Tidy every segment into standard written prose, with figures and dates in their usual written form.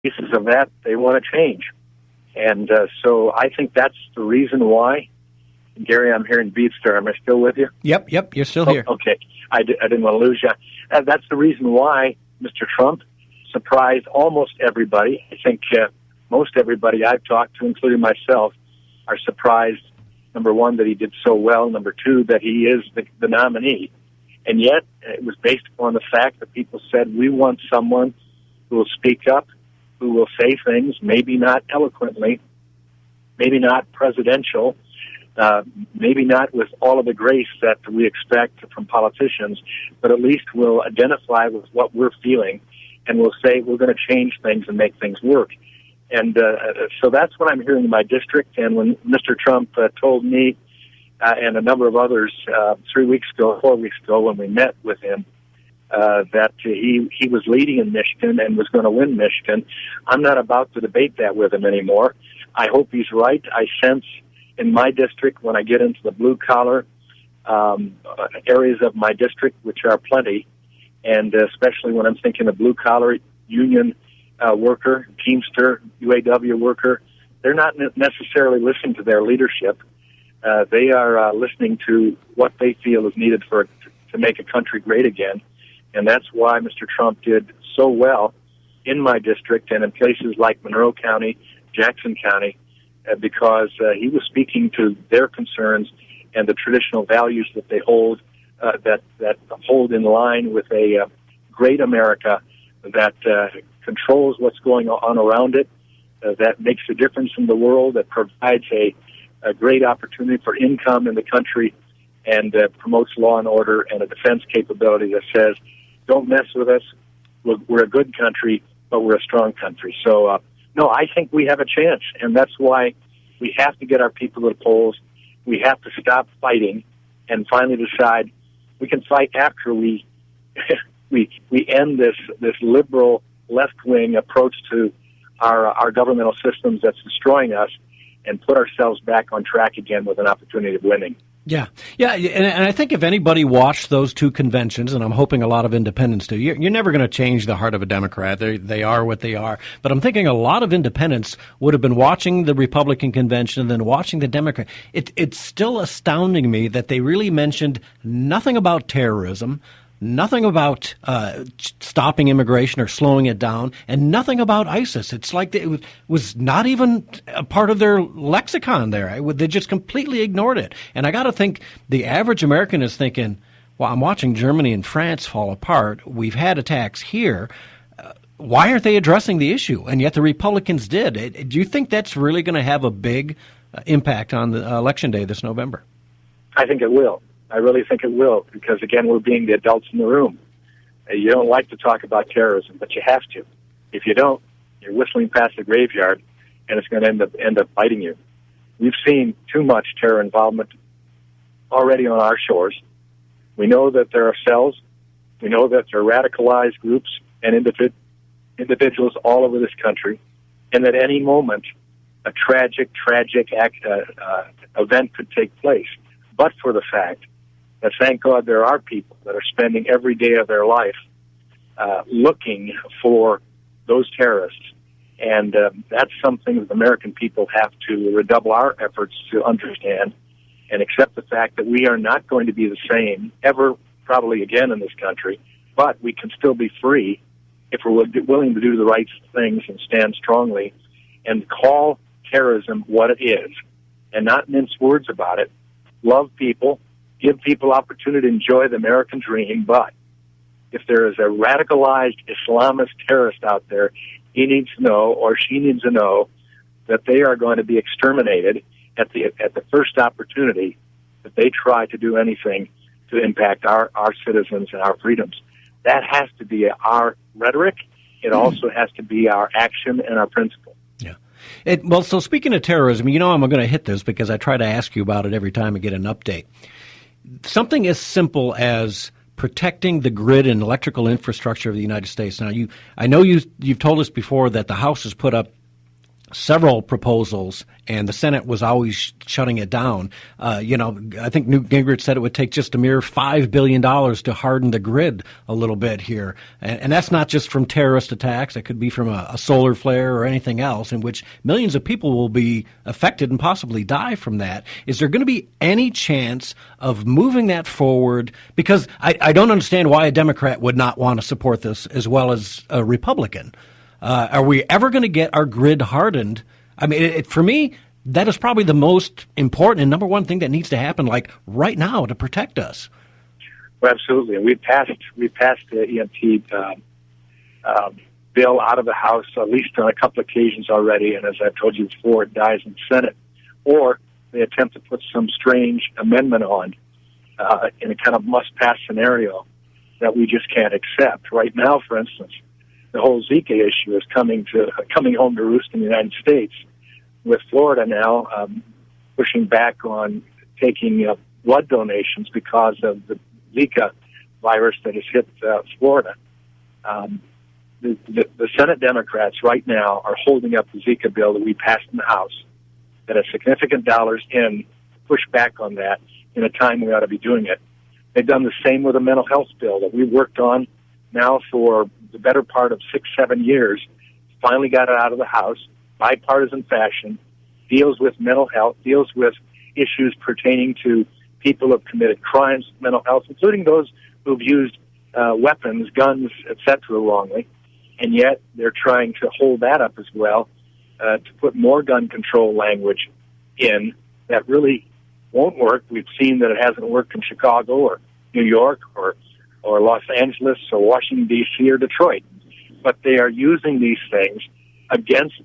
pieces of that they want to change. And so I think that's the reason why. Gary, I'm hearing Beatstar. Am I still with you? Yep, you're still here. Okay, I didn't want to lose you. That's the reason why Mr. Trump surprised almost everybody. I think most everybody I've talked to, including myself, are surprised, number one, that he did so well, number two, that he is the nominee. And yet, it was based upon the fact that people said, we want someone who will speak up, who will say things, maybe not eloquently, maybe not presidential, maybe not with all of the grace that we expect from politicians, but at least will identify with what we're feeling and will say we're going to change things and make things work. And so that's what I'm hearing in my district. And when Mr. Trump told me and a number of others 4 weeks ago, when we met with him, that he was leading in Michigan and was going to win Michigan, I'm not about to debate that with him anymore. I hope he's right. I sense in my district, when I get into the blue-collar areas of my district, which are plenty, and especially when I'm thinking of blue-collar union worker, Teamster, UAW worker, they're not necessarily listening to their leadership. They are listening to what they feel is needed to make a country great again. And that's why Mr. Trump did so well in my district and in places like Monroe County, Jackson County, because he was speaking to their concerns and the traditional values that they hold, that hold in line with a great America that controls what's going on around it, that makes a difference in the world, that provides a great opportunity for income in the country, and promotes law and order and a defense capability that says, don't mess with us. We're a good country, but we're a strong country. So, no, I think we have a chance, and that's why we have to get our people to the polls. We have to stop fighting and finally decide we can fight after we end this liberal left-wing approach to our governmental systems that's destroying us and put ourselves back on track again with an opportunity of winning. Yeah, and I think if anybody watched those two conventions, and I'm hoping a lot of independents do, you're never going to change the heart of a Democrat. They are what they are. But I'm thinking a lot of independents would have been watching the Republican convention and then watching the Democrat. It's still astounding me that they really mentioned nothing about terrorism, nothing about stopping immigration or slowing it down, and nothing about ISIS. It's like it was not even a part of their lexicon there. They just completely ignored it. And I got to think the average American is thinking, well, I'm watching Germany and France fall apart. We've had attacks here. Why aren't they addressing the issue? And yet the Republicans did. Do you think that's really going to have a big impact on the election day this November? I think it will. I really think it will, because, again, we're being the adults in the room. You don't like to talk about terrorism, but you have to. If you don't, you're whistling past the graveyard, and it's going to end up biting you. We've seen too much terror involvement already on our shores. We know that there are cells. We know that there are radicalized groups and individuals all over this country, and at any moment, a tragic event could take place. But for the fact that, thank God, there are people that are spending every day of their life looking for those terrorists. And that's something that the American people have to redouble our efforts to understand and accept the fact that we are not going to be the same ever, probably again in this country, but we can still be free if we're willing to do the right things and stand strongly and call terrorism what it is and not mince words about it. Love people, give people opportunity to enjoy the American dream, but if there is a radicalized Islamist terrorist out there, he needs to know, or she needs to know, that they are going to be exterminated at the first opportunity that they try to do anything to impact our citizens and our freedoms. That has to be our rhetoric. It also has to be our action and our principle. Well, so speaking of terrorism, I'm going to hit this because I try to ask you about it every time I get an update. Something as simple as protecting the grid and electrical infrastructure of the United States. Now, I know you've told us before that the House has put up several proposals, and the Senate was always shutting it down. I think Newt Gingrich said it would take just a mere $5 billion to harden the grid a little bit here. And that's not just from terrorist attacks. It could be from a solar flare or anything else in which millions of people will be affected and possibly die from that. Is there going to be any chance of moving that forward? Because I don't understand why a Democrat would not want to support this as well as a Republican. Are we ever going to get our grid hardened? I mean, for me, that is probably the most important and number one thing that needs to happen, like right now, to protect us. Well, absolutely. And we passed the EMT bill out of the House at least on a couple occasions already. And as I've told you before, it dies in the Senate, or they attempt to put some strange amendment on in a kind of must-pass scenario that we just can't accept. Right now, for instance, the whole Zika issue is coming home to roost in the United States, with Florida now pushing back on taking blood donations because of the Zika virus that has hit Florida. The Senate Democrats right now are holding up the Zika bill that we passed in the House that has significant dollars in, push back on that in a time we ought to be doing it. They've done the same with a mental health bill that we worked on now for the better part of 6-7 years, finally got it out of the House, bipartisan fashion, deals with mental health, deals with issues pertaining to people who have committed crimes, mental health, including those who've used weapons, guns, etc. wrongly, and yet they're trying to hold that up as well, to put more gun control language in that really won't work. We've seen that it hasn't worked in Chicago or New York or Los Angeles or Washington, D.C. or Detroit. But they are using these things against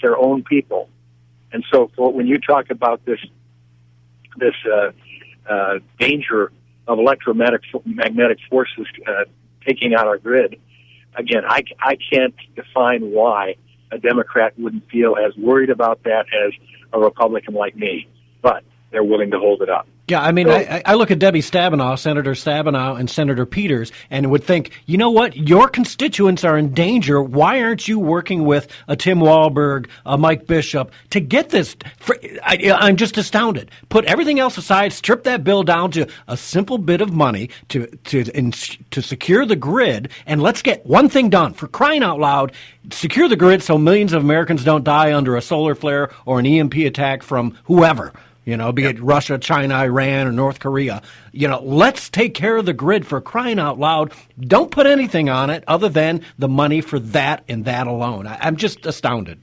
their own people. And so when you talk about this danger of electromagnetic forces taking out our grid, again, I can't define why a Democrat wouldn't feel as worried about that as a Republican like me. But they're willing to hold it up. Yeah, I mean, I look at Debbie Stabenow, Senator Stabenow, and Senator Peters, and would think, you know what, your constituents are in danger. Why aren't you working with a Tim Walberg, a Mike Bishop, to get this? I'm just astounded. Put everything else aside, strip that bill down to a simple bit of money to secure the grid, and let's get one thing done. For crying out loud, secure the grid so millions of Americans don't die under a solar flare or an EMP attack from whoever. Be it Russia, China, Iran, or North Korea. Let's take care of the grid, for crying out loud. Don't put anything on it other than the money for that and that alone. I'm just astounded.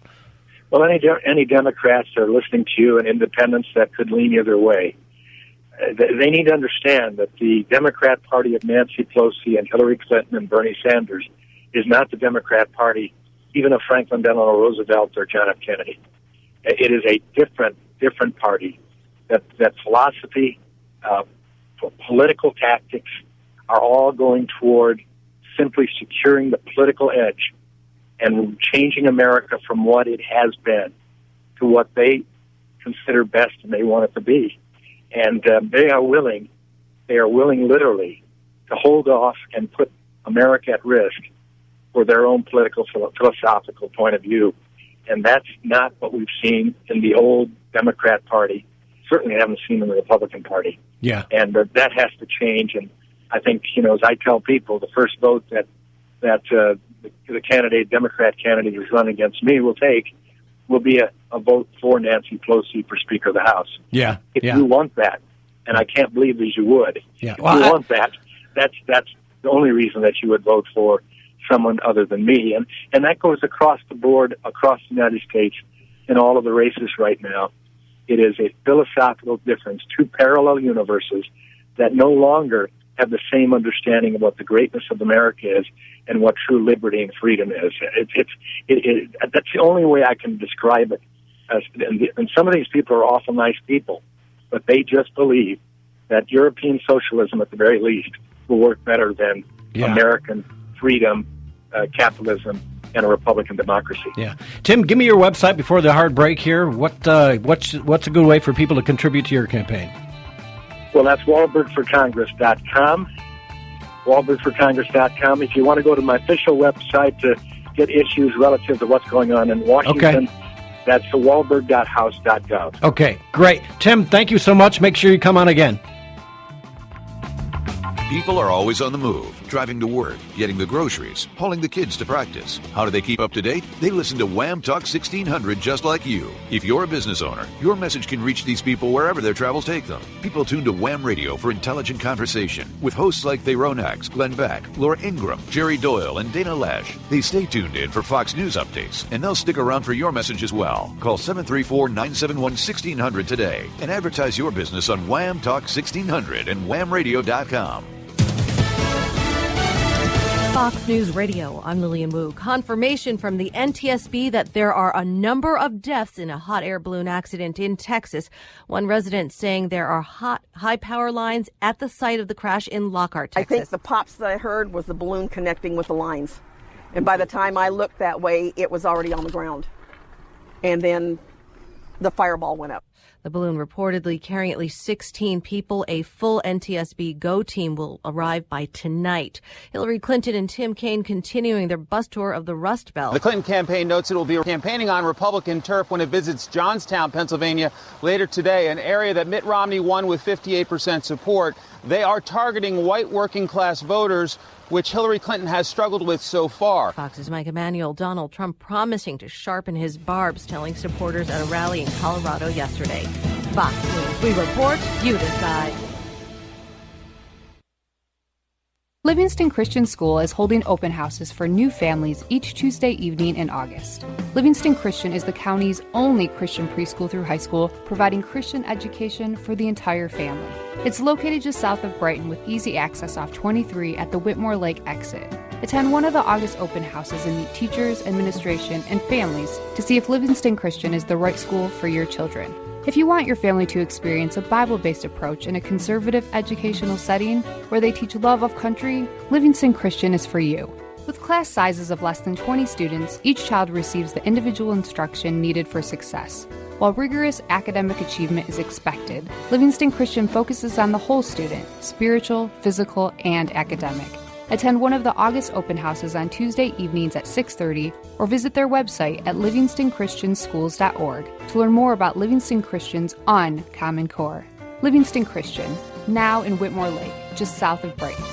Well, any Democrats that are listening to you and independents that could lean either way, they need to understand that the Democrat Party of Nancy Pelosi and Hillary Clinton and Bernie Sanders is not the Democrat Party even of Franklin Delano Roosevelt or John F. Kennedy. It is a different party. That philosophy, political tactics are all going toward simply securing the political edge and changing America from what it has been to what they consider best and they want it to be. And they are willing literally to hold off and put America at risk for their own political, philosophical point of view. And that's not what we've seen in the old Democrat Party. Certainly haven't seen in the Republican Party. Yeah. And that has to change. And I think, as I tell people, the first vote that the Democrat candidate who's running against me will take will be a vote for Nancy Pelosi for Speaker of the House. Yeah. If you want that, and I can't believe as you would, yeah. If you want that, that's the only reason that you would vote for someone other than me. And that goes across the board, across the United States, in all of the races right now. It is a philosophical difference, two parallel universes that no longer have the same understanding of what the greatness of America is and what true liberty and freedom is. That's the only way I can describe it. And some of these people are awful nice people, but they just believe that European socialism, at the very least, will work better than American freedom, capitalism, and a Republican democracy. Yeah, Tim, give me your website before the hard break here. What's a good way for people to contribute to your campaign? Well, that's walbergforcongress.com. walbergforcongress.com. If you want to go to my official website to get issues relative to what's going on in Washington. Okay. That's the walberg.house.gov. Okay, great. Tim, thank you so much. Make sure you come on again. People are always on the move, driving to work, getting the groceries, hauling the kids to practice. How do they keep up to date? They listen to Wham Talk 1600 just like you. If you're a business owner, your message can reach these people wherever their travels take them. People tune to Wham Radio for intelligent conversation with hosts like Theron Axe, Glenn Beck, Laura Ingram, Jerry Doyle, and Dana Lash. They stay tuned in for Fox News updates, and they'll stick around for your message as well. Call 734-971-1600 today and advertise your business on Wham Talk 1600 and whamradio.com. Fox News Radio, I'm Lillian Wu. Confirmation from the NTSB that there are a number of deaths in a hot air balloon accident in Texas. One resident saying there are high power lines at the site of the crash in Lockhart, Texas. I think the pops that I heard was the balloon connecting with the lines. And by the time I looked that way, it was already on the ground. And then the fireball went up. The balloon reportedly carrying at least 16 people. A full NTSB GO team will arrive by tonight. Hillary Clinton and Tim Kaine continuing their bus tour of the Rust Belt. The Clinton campaign notes it will be campaigning on Republican turf when it visits Johnstown, Pennsylvania later today, an area that Mitt Romney won with 58% support. They are targeting white working class voters, which Hillary Clinton has struggled with so far. Fox's Mike Emanuel. Donald Trump promising to sharpen his barbs, telling supporters at a rally in Colorado yesterday. Fox News, we report, you decide. Livingston Christian School is holding open houses for new families each Tuesday evening in August. Livingston Christian is the county's only Christian preschool through high school, providing Christian education for the entire family. It's located just south of Brighton with easy access off 23 at the Whitmore Lake exit. Attend one of the August open houses and meet teachers, administration, and families to see if Livingston Christian is the right school for your children. If you want your family to experience a Bible-based approach in a conservative educational setting where they teach love of country, Livingston Christian is for you. With class sizes of less than 20 students, each child receives the individual instruction needed for success. While rigorous academic achievement is expected, Livingston Christian focuses on the whole student, spiritual, physical, and academic. Attend one of the August open houses on Tuesday evenings at 6:30 or visit their website at livingstonchristianschools.org to learn more about Livingston Christian's on Common Core. Livingston Christian, now in Whitmore Lake, just south of Brighton.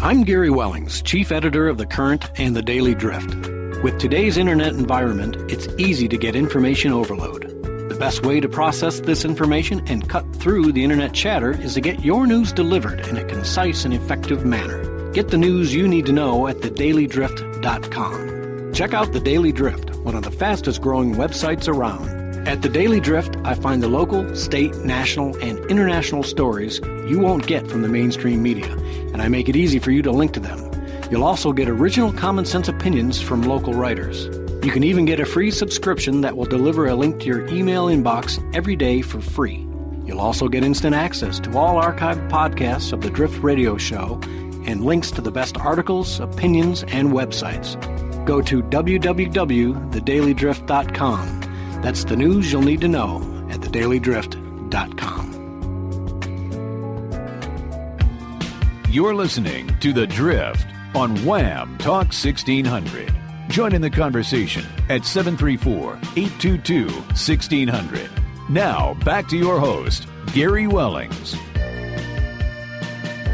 I'm Gary Wellings, Chief Editor of The Current and The Daily Drift. With today's internet environment, it's easy to get information overload. The best way to process this information and cut through the internet chatter is to get your news delivered in a concise and effective manner. Get the news you need to know at thedailydrift.com. Check out The Daily Drift, one of the fastest growing websites around. At The Daily Drift, I find the local, state, national, and international stories you won't get from the mainstream media, and I make it easy for you to link to them. You'll also get original common sense opinions from local writers. You can even get a free subscription that will deliver a link to your email inbox every day for free. You'll also get instant access to all archived podcasts of the Drift Radio Show and links to the best articles, opinions, and websites. Go to www.thedailydrift.com. That's the news you'll need to know at thedailydrift.com. You're listening to The Drift on Wham Talk 1600. Join in the conversation at 734-822-1600. Now, back to your host, Gary Wellings.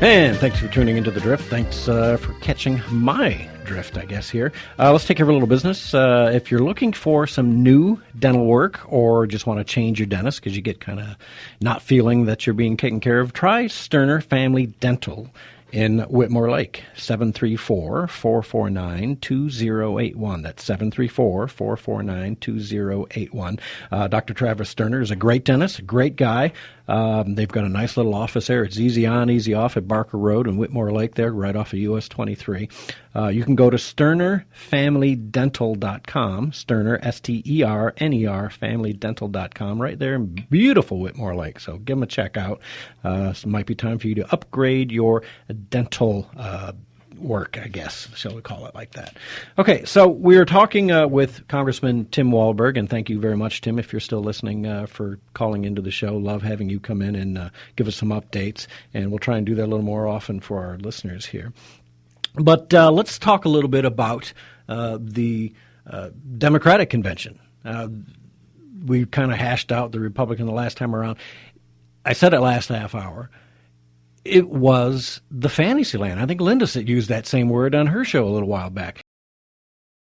And thanks for tuning into The Drift. Thanks for catching my drift, I guess, here. Let's take care of a little business. If you're looking for some new dental work or just want to change your dentist because you get kind of not feeling that you're being taken care of, try Sterner Family Dental in Whitmore Lake, 734-449-2081. That's 734-449-2081. Dr. Travis Sterner is a great dentist, a great guy. They've got a nice little office there. It's easy on, easy off at Barker Road in Whitmore Lake there, right off of US 23. You can go to SternerFamilyDental.com, Sterner, S-T-E-R-N-E-R, FamilyDental.com, right there in beautiful Whitmore Lake. So give them a check out. So it might be time for you to upgrade your dental work, I guess, shall we call it like that. Okay, so we are talking with Congressman Tim Walberg, and thank you very much, Tim, if you're still listening, for calling into the show. Love having you come in and give us some updates, and we'll try and do that a little more often for our listeners here. But let's talk a little bit about the Democratic convention. We kind of hashed out the Republican the last time around. I said it last half hour. It was the fantasy land. I think Linda used that same word on her show a little while back.